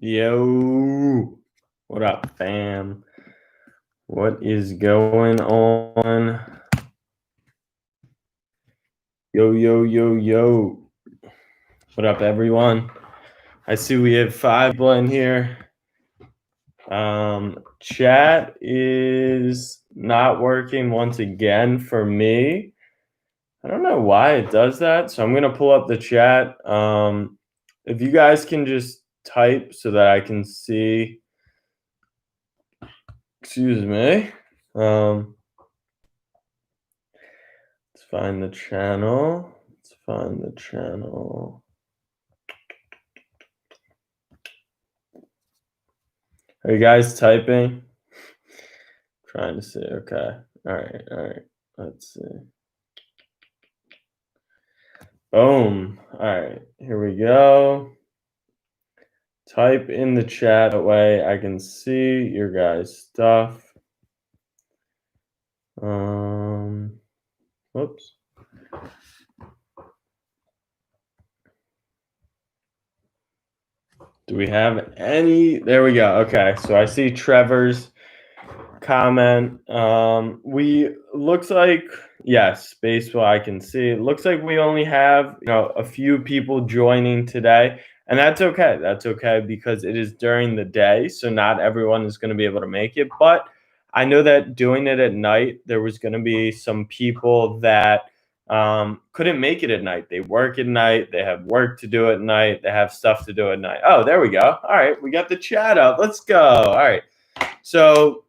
Yo, what up, fam? What is going on? Yo. What up, everyone? I see we have 5 people in here. Chat is not working once again for me. I don't know why it does that, so I'm going to pull up the chat. If you guys can just type so that I can see. Excuse me. Let's find the channel. Are you guys typing? Trying to see. Okay. All right. Let's see. Boom. All right. Here we go. Type in the chat. That way I can see your guys' stuff. Whoops. Do we have any? There we go. Okay. So I see Trevor's comment. We looks like, yes, baseball I can see. It looks like we only have, a few people joining today, and that's okay. That's okay because it is during the day, so not everyone is going to be able to make it. But I know that doing it at night, there was going to be some people that couldn't make it at night. They work at night. They have work to do at night. They have stuff to do at night. Oh, there we go. All right, we got the chat up. Let's go. All right. So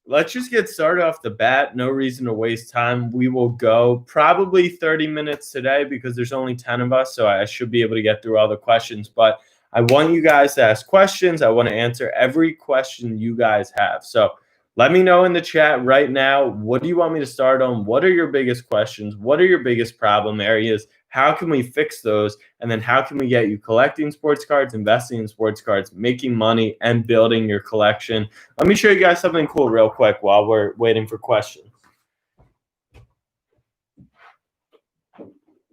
let's just get started off the bat. No reason to waste time. We will go probably 30 minutes today because there's only 10 of us, so I should be able to get through all the questions. But I want you guys to ask questions. I want to answer every question you guys have. So let me know in the chat right now, what do you want me to start on? What are your biggest questions? What are your biggest problem areas? How can we fix those? And then how can we get you collecting sports cards, investing in sports cards, making money, and building your collection? Let me show you guys something cool real quick while we're waiting for questions.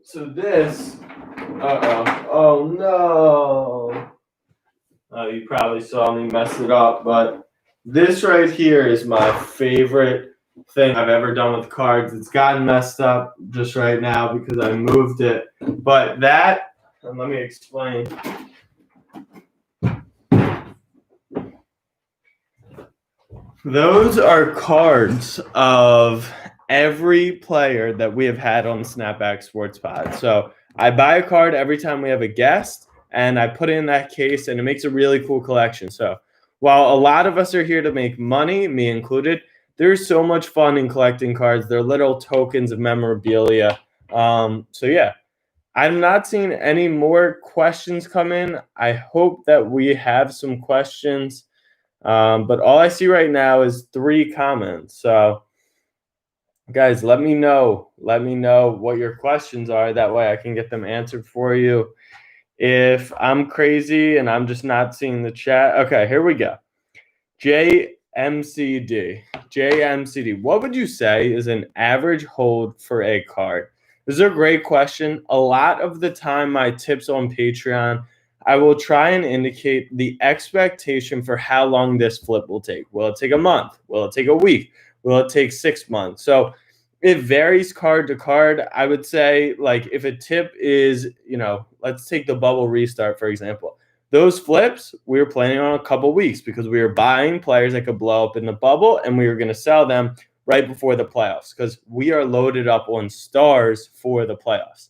So this, oh no. You probably saw me mess it up, but this right here is my favorite thing I've ever done with cards. It's gotten messed up just right now because I moved it. But that, and let me explain. Those are cards of every player that we have had on the Snapback Sports Pod. So I buy a card every time we have a guest, and I put it in that case, and it makes a really cool collection. So while a lot of us are here to make money, me included, there's so much fun in collecting cards. They're little tokens of memorabilia. So yeah, I'm not seeing any more questions come in. I hope that we have some questions. But all I see right now is 3 comments. So guys, let me know what your questions are. That way I can get them answered for you. If I'm crazy and I'm just not seeing the chat. Okay, here we go. JMCD. What would you say is an average hold for a card? This is a great question. A lot of the time, my tips on Patreon, I will try and indicate the expectation for how long this flip will take. Will it take a month? Will it take a week? Will it take 6 months? So it varies card to card. I would say, like, if a tip is, let's take the bubble restart, for example. Those flips, we were planning on a couple weeks because we were buying players that could blow up in the bubble, and we were going to sell them right before the playoffs because we are loaded up on stars for the playoffs.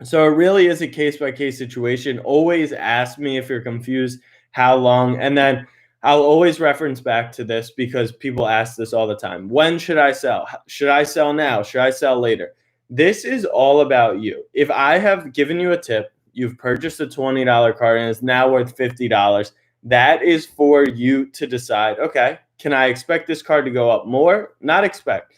So it really is a case-by-case situation. Always ask me if you're confused how long, and then I'll always reference back to this because people ask this all the time. When should I sell? Should I sell now? Should I sell later? This is all about you. If I have given you a tip, you've purchased a $20 card and it's now worth $50, that is for you to decide, okay, can I expect this card to go up more? Not expect.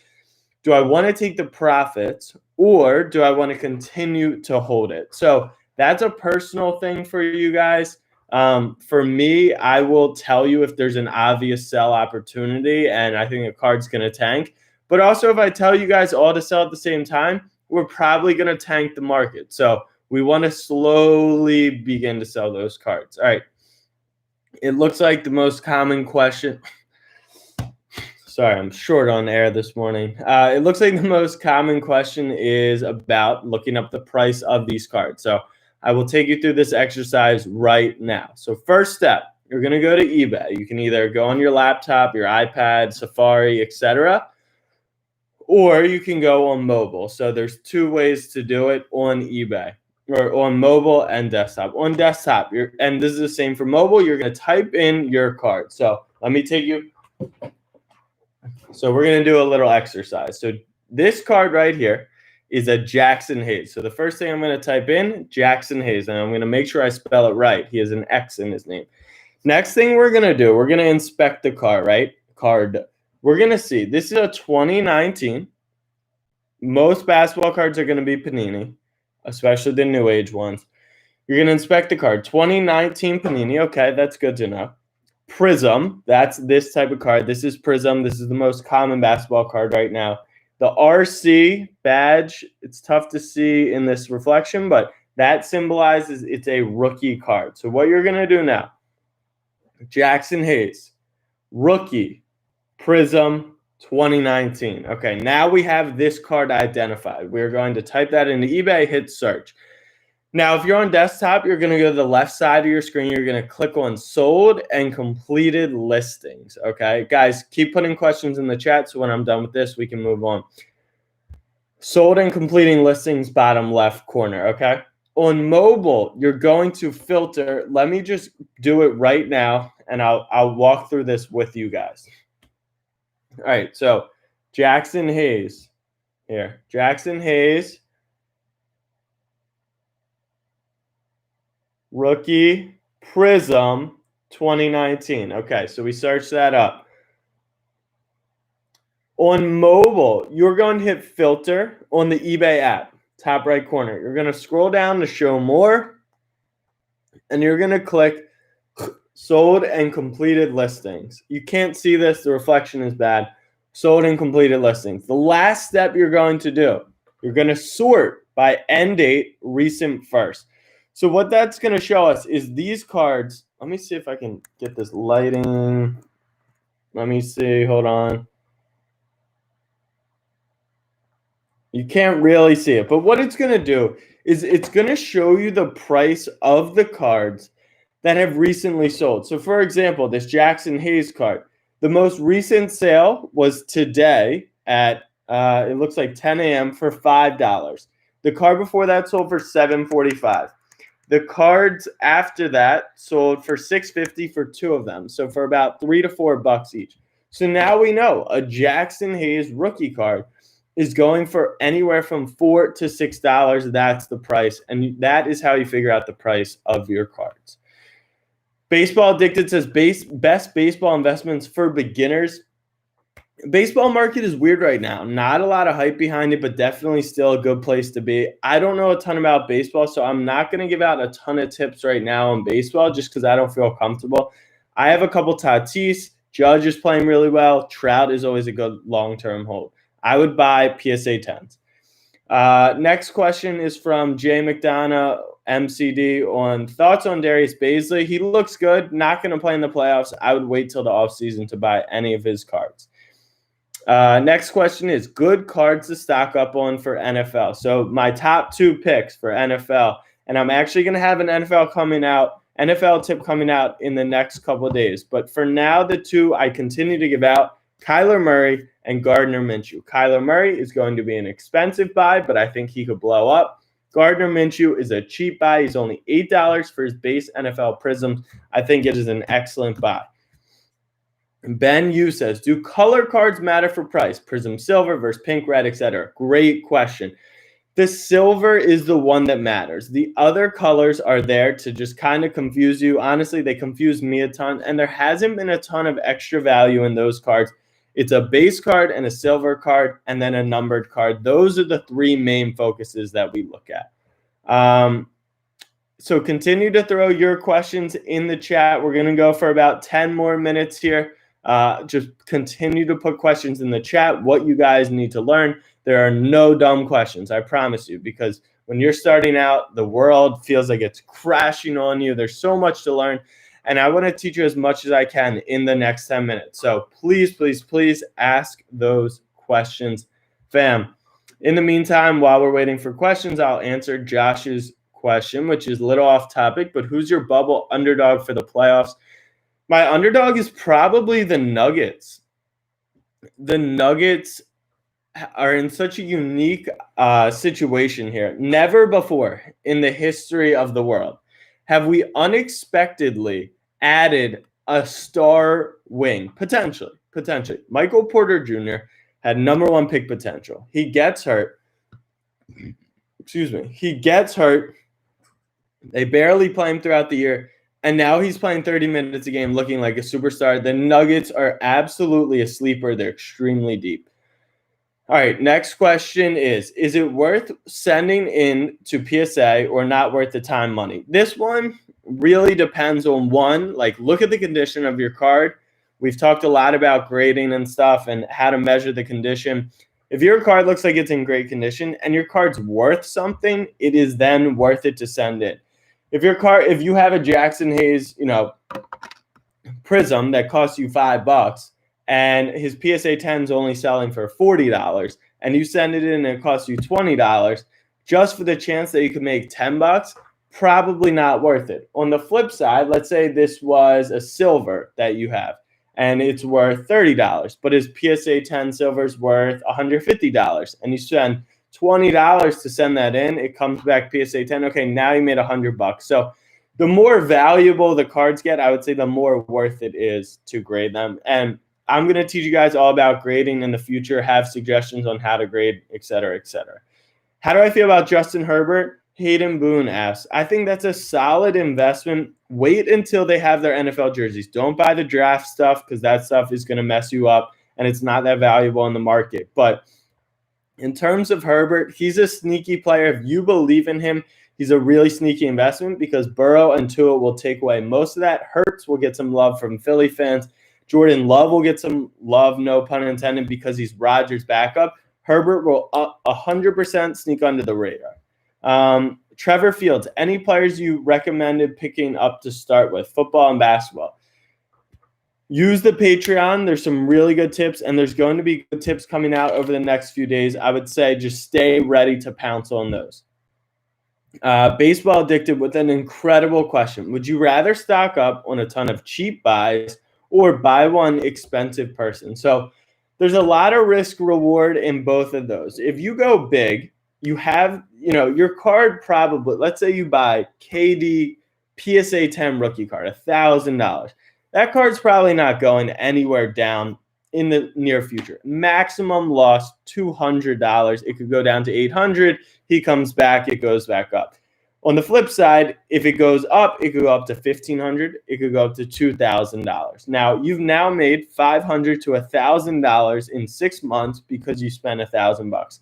Do I want to take the profits or do I want to continue to hold it? So that's a personal thing for you guys. For me, I will tell you if there's an obvious sell opportunity and I think a card's going to tank. But also, if I tell you guys all to sell at the same time, we're probably going to tank the market. So we want to slowly begin to sell those cards. All right. It looks like the most common question. Sorry, I'm short on air this morning. It looks like the most common question is about looking up the price of these cards. So I will take you through this exercise right now. So first step, you're going to go to eBay. You can either go on your laptop, your iPad, Safari, etc., or you can go on mobile. So there's two ways to do it on eBay, or on mobile and desktop. On desktop, and this is the same for mobile, you're going to type in your card. So let me take you. So we're going to do a little exercise. So this card right here is a Jackson Hayes. So the first thing I'm going to type in, Jackson Hayes, and I'm going to make sure I spell it right. He has an X in his name. Next thing we're going to do, we're going to inspect the card, right? We're going to see. This is a 2019. Most basketball cards are going to be Panini, especially the new age ones. You're going to inspect the card. 2019 Panini. Okay, that's good to know. Prism, that's this type of card. This is Prism. This is the most common basketball card right now. The RC badge, it's tough to see in this reflection, but that symbolizes it's a rookie card. So what you're going to do now, Jackson Hayes, rookie, Prism, 2019. Okay, now we have this card identified. We're going to type that into eBay, hit search. Now, if you're on desktop, you're going to go to the left side of your screen. You're going to click on sold and completed listings. Okay, guys, keep putting questions in the chat. So when I'm done with this, we can move on. Sold and completing listings, bottom left corner. Okay. On mobile, you're going to filter. Let me just do it right now, and I'll walk through this with you guys. All right. So Jackson Hayes here. Jackson Hayes. Rookie Prism 2019. Okay, so we searched that up. On mobile, you're going to hit filter on the eBay app, top right corner. You're going to scroll down to show more, and you're going to click sold and completed listings. You can't see this, the reflection is bad. Sold and completed listings. The last step you're going to do, you're going to sort by end date, recent first. So what that's going to show us is these cards. Let me see if I can get this lighting. Let me see. Hold on. You can't really see it. But what it's going to do is it's going to show you the price of the cards that have recently sold. So, for example, this Jackson Hayes card, the most recent sale was today at, it looks like 10 a.m. for $5. The card before that sold for $7.45. The cards after that sold for $6.50 for two of them. So for about $3 to $4 each. So now we know a Jackson Hayes rookie card is going for anywhere from $4 to $6. That's the price. And that is how you figure out the price of your cards. Baseball Addicted says best baseball investments for beginners. Baseball market is weird right now. Not a lot of hype behind it, but definitely still a good place to be. I don't know a ton about baseball, so I'm not going to give out a ton of tips right now on baseball just because I don't feel comfortable. I have a couple Tatis. Judge is playing really well. Trout is always a good long-term hold. I would buy PSA 10s. Next question is from Jay McDonough, MCD, on thoughts on Darius Bazley. He looks good. Not going to play in the playoffs. I would wait till the offseason to buy any of his cards. Next question is good cards to stock up on for NFL. So my top two picks for NFL, and I'm actually going to have an NFL tip coming out in the next couple of days. But for now, the two I continue to give out, Kyler Murray and Gardner Minshew. Kyler Murray is going to be an expensive buy, but I think he could blow up. Gardner Minshew is a cheap buy. He's only $8 for his base NFL Prisms. I think it is an excellent buy. Ben Yu says, do color cards matter for price? Prism silver versus pink, red, etc. Great question. The silver is the one that matters. The other colors are there to just kind of confuse you. Honestly, they confuse me a ton, and there hasn't been a ton of extra value in those cards. It's a base card and a silver card and then a numbered card. Those are the three main focuses that we look at. So continue to throw your questions in the chat. We're going to go for about 10 more minutes here. Just continue to put questions in the chat, what you guys need to learn. There are no dumb questions, I promise you, because when you're starting out, the world feels like it's crashing on you. There's so much to learn. and I want to teach you as much as I can in the next 10 minutes. So please, please, please ask those questions, fam. In the meantime, while we're waiting for questions, I'll answer Josh's question, which is a little off topic, but who's your bubble underdog for the playoffs? My underdog is probably the Nuggets. The Nuggets are in such a unique situation here. Never before in the history of the world have we unexpectedly added a star wing, potentially. Michael Porter Jr. had number 1 pick potential. He gets hurt. He gets hurt. They barely play him throughout the year. And now he's playing 30 minutes a game looking like a superstar. The Nuggets are absolutely a sleeper. They're extremely deep. All right, next question is it worth sending in to PSA or not worth the time money? This one really depends on one, like look at the condition of your card. We've talked a lot about grading and stuff and how to measure the condition. If your card looks like it's in great condition and your card's worth something, it is then worth it to send in. If you have a Jackson Hayes, prism that costs you $5 and his PSA 10 is only selling for $40 and you send it in and it costs you $20 just for the chance that you could make $10, probably not worth it. On the flip side, let's say this was a silver that you have and it's worth $30, but his PSA 10 silver is worth $150 and you spend $20 to send that in, it comes back PSA 10. Okay, now you made $100. So the more valuable the cards get, I would say the more worth it is to grade them. And I'm going to teach you guys all about grading in the future, have suggestions on how to grade, et cetera, et cetera. How do I feel about Justin Herbert? Hayden Boone asks, I think that's a solid investment. Wait until they have their NFL jerseys. Don't buy the draft stuff because that stuff is going to mess you up and it's not that valuable in the market. But in terms of Herbert, he's a sneaky player. If you believe in him, he's a really sneaky investment because Burrow and Tua will take away most of that. Hurts will get some love from Philly fans. Jordan Love will get some love, no pun intended, because he's Rodgers' backup. Herbert will 100% sneak under the radar. Trevor Fields, any players you recommended picking up to start with, football and basketball? Use the Patreon. There's some really good tips, and there's going to be good tips coming out over the next few days. I would say just stay ready to pounce on those. Baseball Addicted with an incredible question. Would you rather stock up on a ton of cheap buys or buy one expensive person? So there's a lot of risk reward in both of those. If you go big, you have, your card probably, let's say you buy KD PSA 10 rookie card, $1,000. That card's probably not going anywhere down in the near future. Maximum loss, $200. It could go down to $800. He comes back, it goes back up. On the flip side, if it goes up, it could go up to $1,500. It could go up to $2,000. Now, you've now made $500 to $1,000 in 6 months because you spent $1,000.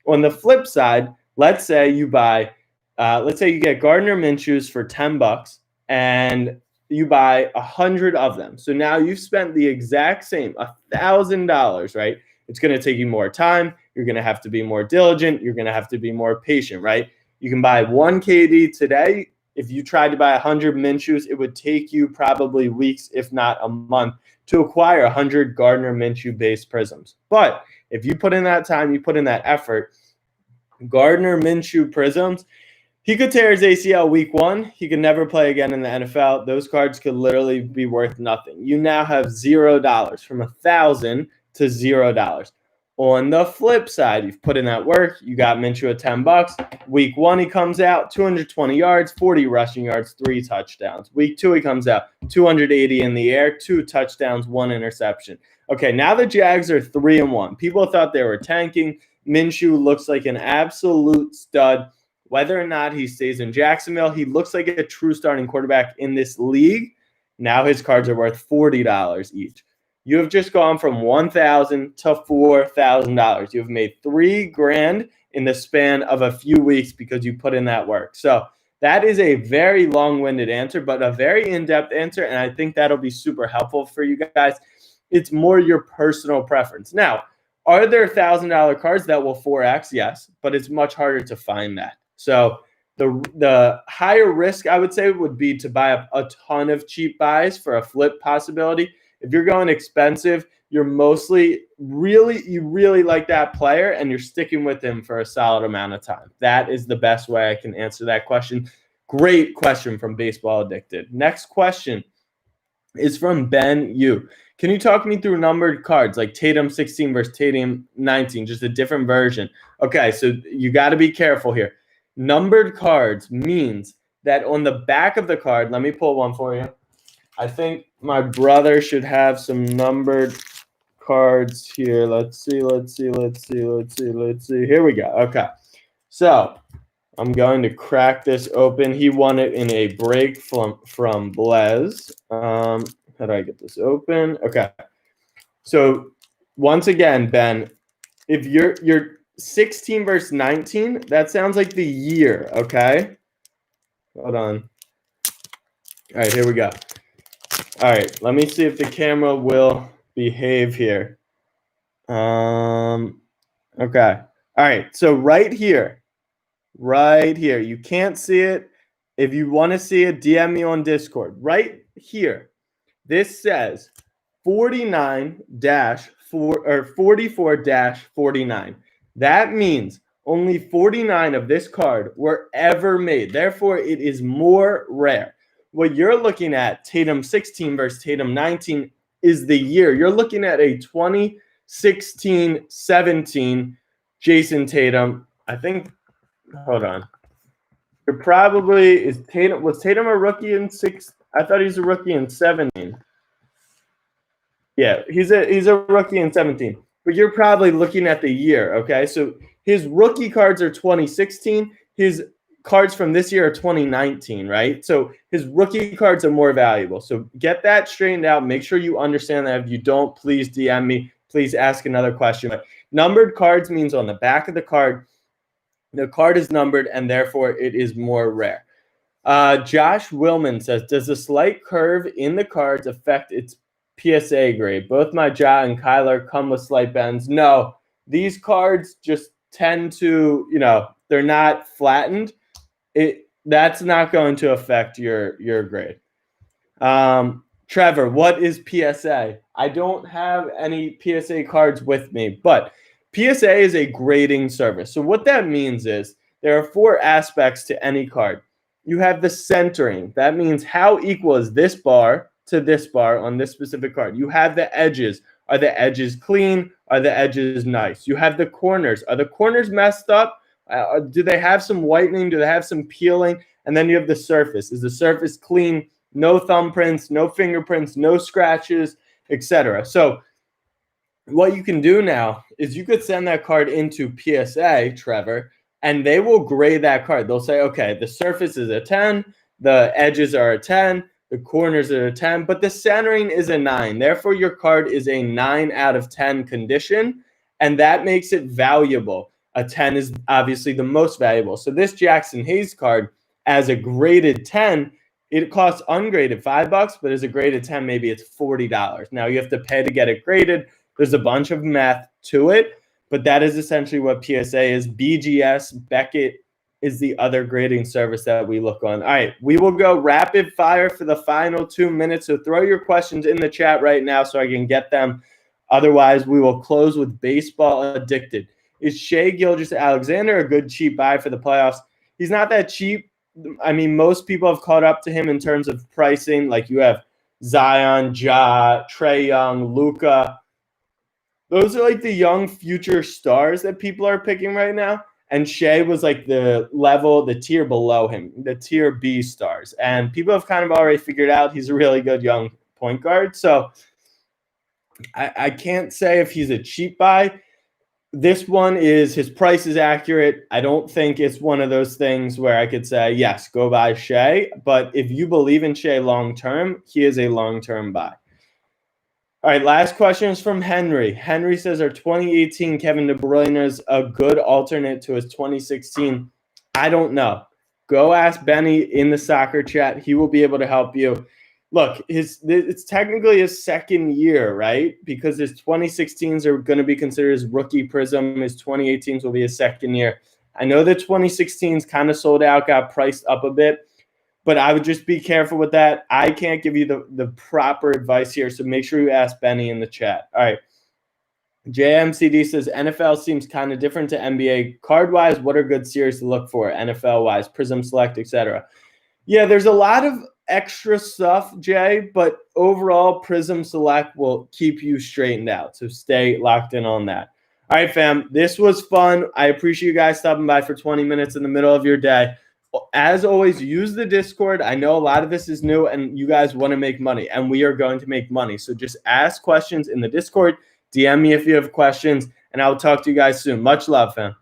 On the flip side, let's say you buy, let's say you get Gardner Minshew's for $10 and you buy 100 of them. So now you've spent the exact same $1,000, right? It's going to take you more time. You're going to have to be more diligent. You're going to have to be more patient, right? You can buy one KD today. If you tried to buy 100 Minshew's, it would take you probably weeks, if not a month, to acquire 100 Gardner Minshew-based prisms. But if you put in that time, you put in that effort, Gardner Minshew prisms, he could tear his ACL week 1. He could never play again in the NFL. Those cards could literally be worth nothing. You now have $0 from $1,000 to $0. On the flip side, you've put in that work. You got Minshew at $10. Week 1, he comes out 220 yards, 40 rushing yards, 3 touchdowns. Week 2, he comes out 280 in the air, 2 touchdowns, 1 interception. Okay, now the Jags are 3-1. People thought they were tanking. Minshew looks like an absolute stud. Whether or not he stays in Jacksonville, he looks like a true starting quarterback in this league. Now his cards are worth $40 each. You have just gone from $1,000 to $4,000. You have made $3,000 in the span of a few weeks because you put in that work. So that is a very long-winded answer, but a very in-depth answer, and I think that'll be super helpful for you guys. It's more your personal preference. Now, are there $1,000 cards that will 4X? Yes, but it's much harder to find that. So The higher risk, I would say, would be to buy a ton of cheap buys for a flip possibility. If you're going expensive, you're mostly you really like that player and you're sticking with him for a solid amount of time. That is the best way I can answer that question. Great question from Baseball Addicted. Next question is from Ben Yu. Can you talk me through numbered cards like Tatum 16 versus Tatum 19, just a different version? Okay, so you got to be careful here. Numbered cards means that on the back of the card, let me pull one for you. I think my brother should have some numbered cards here. Let's see. Here we go. Okay. So I'm going to crack this open. He won it in a break from Blaise. How do I get this open? Okay. So once again, Ben, if you're 16 versus 19, that sounds like the year, okay? Hold on. All right, here we go. All right, let me see if the camera will behave here. Okay. All right, so right here, you can't see it. If you want to see it, DM me on Discord. Right here, this says 49-4 or 44-49. That means only 49 of this card were ever made. Therefore, it is more rare. What you're looking at, Tatum 16 versus Tatum 19, is the year. You're looking at a 2016-17 Jason Tatum. I think, hold on. You're probably, was Tatum a rookie in 6? I thought he was a rookie in 17. Yeah, he's a rookie in 17. But you're probably looking at the year, okay? So his rookie cards are 2016. His cards from this year are 2019, right? So his rookie cards are more valuable. So get that straightened out. Make sure you understand that. If you don't, please DM me. Please ask another question. But numbered cards means on the back of the card is numbered, and therefore it is more rare. Josh Willman says, does the slight curve in the cards affect its PSA grade? Both my Ja and Kyler come with slight bends. No, these cards just tend to, they're not flattened. That's not going to affect your grade. Trevor, what is PSA? I don't have any PSA cards with me, but PSA is a grading service. So what that means is there are 4 aspects to any card. You have the centering. That means how equal is this bar to this bar on this specific card. You have the edges. Are the edges clean? Are the edges nice? You have the corners. Are the corners messed up? Do they have some whitening? Do they have some peeling? And then you have the surface. Is the surface clean? No thumbprints, no fingerprints, no scratches, etc. So what you can do now is you could send that card into PSA, Trevor, and they will grade that card. They'll say, okay, the surface is a 10, the edges are a 10, the corners are a 10, but the centering is a 9. Therefore, your card is a 9 out of 10 condition, and that makes it valuable. A 10 is obviously the most valuable. So this Jackson Hayes card, as a graded 10, it costs ungraded $5, but as a graded 10, maybe it's $40. Now you have to pay to get it graded. There's a bunch of math to it, but that is essentially what PSA is. BGS, Beckett, is the other grading service that we look on. All right, we will go rapid fire for the final 2 minutes. So throw your questions in the chat right now so I can get them. Otherwise, we will close with Baseball Addicted. Is Shai Gilgeous-Alexander a good cheap buy for the playoffs? He's not that cheap. I mean, most people have caught up to him in terms of pricing. Like you have Zion, Ja, Trae Young, Luka. Those are like the young future stars that people are picking right now. And Shai was like the tier below him, the tier B stars. And people have kind of already figured out he's a really good young point guard. So I can't say if he's a cheap buy. This one his price is accurate. I don't think it's one of those things where I could say, yes, go buy Shai. But if you believe in Shai long-term, he is a long-term buy. All right, last question is from Henry. Henry says, are 2018 Kevin De Bruyne's a good alternate to his 2016? I don't know. Go ask Benny in the soccer chat. He will be able to help you. Look, it's technically his second year, right? Because his 2016s are going to be considered his rookie prism. His 2018s will be his second year. I know the 2016s kind of sold out, got priced up a bit, but I would just be careful with that. I can't give you the proper advice here, so make sure you ask Benny in the chat. All right. JMCD says NFL seems kind of different to NBA card-wise. What are good series to look for NFL-wise, Prism Select, etc.? Yeah, there's a lot of extra stuff, Jay, but overall, Prism Select will keep you straightened out. So stay locked in on that. All right, fam, this was fun. I appreciate you guys stopping by for 20 minutes in the middle of your day. As always, use the Discord. I know a lot of this is new and you guys want to make money, and we are going to make money. So just ask questions in the Discord. DM me if you have questions, and I'll talk to you guys soon. Much love, fam.